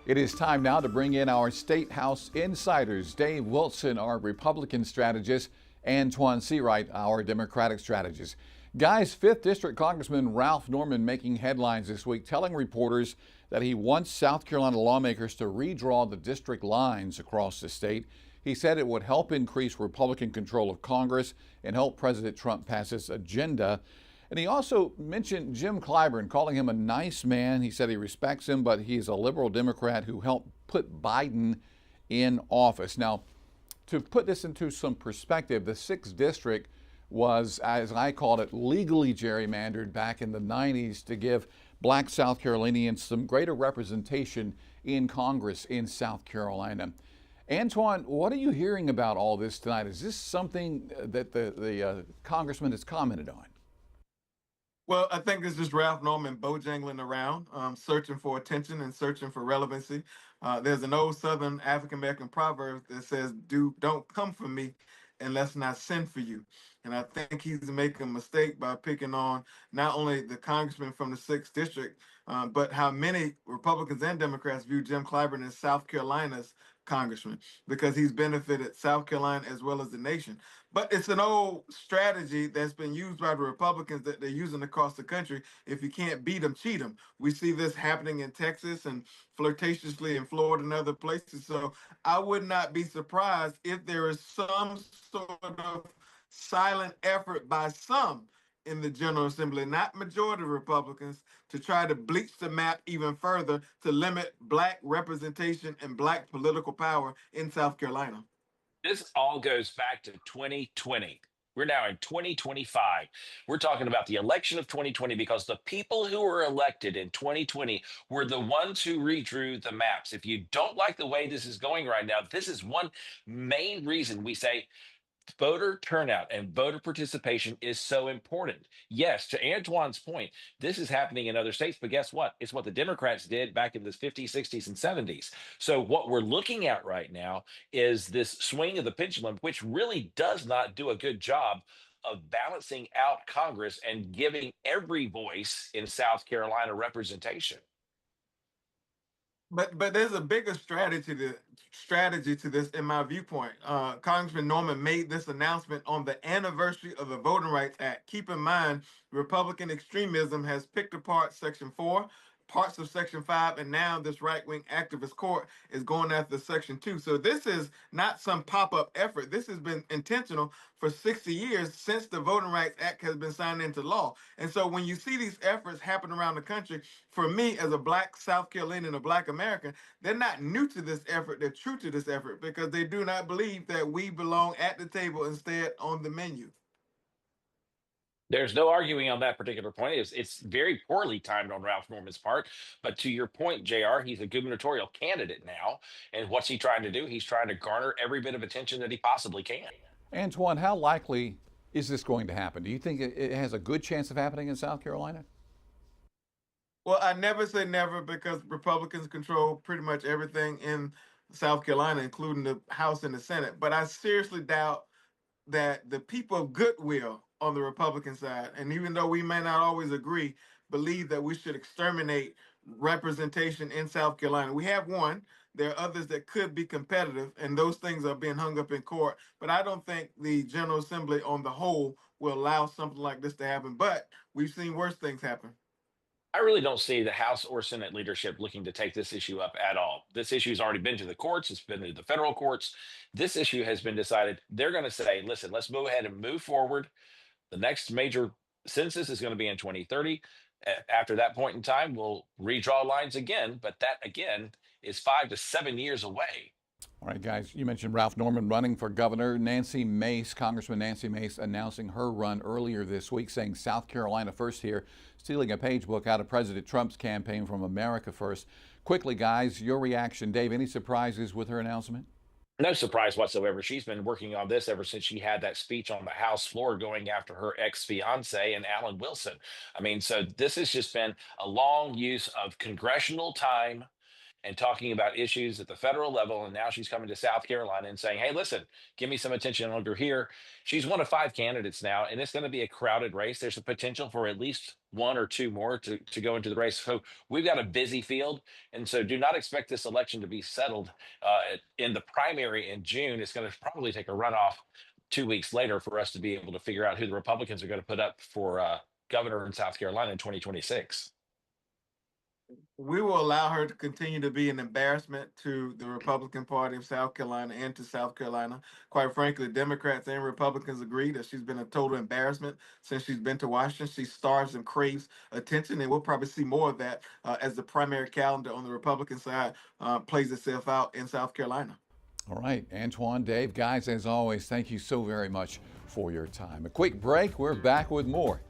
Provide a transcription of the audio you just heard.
It is time now to bring in our State House insiders. Dave Wilson, our Republican strategist, Antoine Seawright, our Democratic strategist. Guys, 5th District Congressman Ralph Norman making headlines this week, telling reporters that he wants South Carolina lawmakers to redraw the district lines across the state. He said it would help increase Republican control of Congress and help President Trump pass his agenda. And he also mentioned Jim Clyburn, calling him a nice man. He said he respects him, but he's a liberal Democrat who helped put Biden in office. Now, to put this into some perspective, the 6th District was, as I called it, legally gerrymandered back in the 90s to give black South Carolinians some greater representation in Congress in South Carolina. Antoine, what are you hearing about all this tonight? Is this something that the congressman has commented on? Well, I think it's just Ralph Norman bojangling around, searching for attention and searching for relevancy. There's an old Southern African American proverb that says, don't come for me unless not send for you." And I think he's making a mistake by picking on not only the congressman from the 6th District, but how many Republicans and Democrats view Jim Clyburn as South Carolina's congressman, because he's benefited South Carolina as well as the nation. But it's an old strategy that's been used by the Republicans that they're using across the country. If you can't beat them, cheat them. We see this happening in Texas and flirtatiously in Florida and other places. So I would not be surprised if there is some sort of silent effort by some in the General Assembly, not majority Republicans, to try to bleach the map even further to limit black representation and black political power in South Carolina. This all goes back to 2020. We're now in 2025. We're talking about the election of 2020 because the people who were elected in 2020 were the ones who redrew the maps. If you don't like the way this is going right now, this is one main reason we say voter turnout and voter participation is so important. Yes, to Antoine's point, this is happening in other states, but guess what? It's what the Democrats did back in the 50s, 60s, and 70s. So, what we're looking at right now is this swing of the pendulum, which really does not do a good job of balancing out Congress and giving every voice in South Carolina representation. But there's a bigger strategy to this in my viewpoint. Congressman Norman made this announcement on the anniversary of the Voting Rights Act. Keep in mind, Republican extremism has picked apart Section 4, parts of Section 5, and now this right-wing activist court is going after Section 2. So this is not some pop-up effort. This has been intentional for 60 years since the Voting Rights Act has been signed into law. And so when you see these efforts happen around the country, for me as a black South Carolinian and a black American, they're not new to this effort. They're true to this effort because they do not believe that we belong at the table, instead on the menu. There's no arguing on that particular point. It's very poorly timed on Ralph Norman's part. But to your point, JR, he's a gubernatorial candidate now. And what's he trying to do? He's trying to garner every bit of attention that he possibly can. Antoine, how likely is this going to happen? Do you think it has a good chance of happening in South Carolina? Well, I never say never because Republicans control pretty much everything in South Carolina, including the House and the Senate. But I seriously doubt that the people of goodwill on the Republican side, and even though we may not always agree, believe that we should exterminate representation in South Carolina. We have one. There are others that could be competitive, and those things are being hung up in court. But I don't think the General Assembly on the whole will allow something like this to happen. But we've seen worse things happen. I really don't see the House or Senate leadership looking to take this issue up at all. This issue has already been to the courts, it's been to the federal courts. This issue has been decided. They're going to say, listen, let's move ahead and move forward. The next major census is going to be in 2030. After that point in time, we'll redraw lines again, but that again is 5 to 7 years away. All right, guys, you mentioned Ralph Norman running for governor. Nancy Mace, Congressman Nancy Mace, announcing her run earlier this week, saying South Carolina first here, stealing a page book out of President Trump's campaign from America First. Quickly, guys, your reaction. Dave, any surprises with her announcement? No surprise whatsoever. She's been working on this ever since she had that speech on the House floor going after her ex-fiance and Alan Wilson. I mean, so this has just been a long use of congressional time and talking about issues at the federal level. And now she's coming to South Carolina and saying, hey, listen, give me some attention over here. She's one of 5 candidates now, and it's going to be a crowded race. There's a potential for at least 1 or 2 more to go into the race. So we've got a busy field. And so do not expect this election to be settled in the primary in June. It's going to probably take a runoff 2 weeks later for us to be able to figure out who the Republicans are going to put up for governor in South Carolina in 2026. We will allow her to continue to be an embarrassment to the Republican Party of South Carolina and to South Carolina. Quite frankly, Democrats and Republicans agree that she's been a total embarrassment since she's been to Washington. She starves and craves attention, and we'll probably see more of that as the primary calendar on the Republican side plays itself out in South Carolina. All right, Antoine, Dave, guys, as always, thank you so very much for your time. A quick break. We're back with more.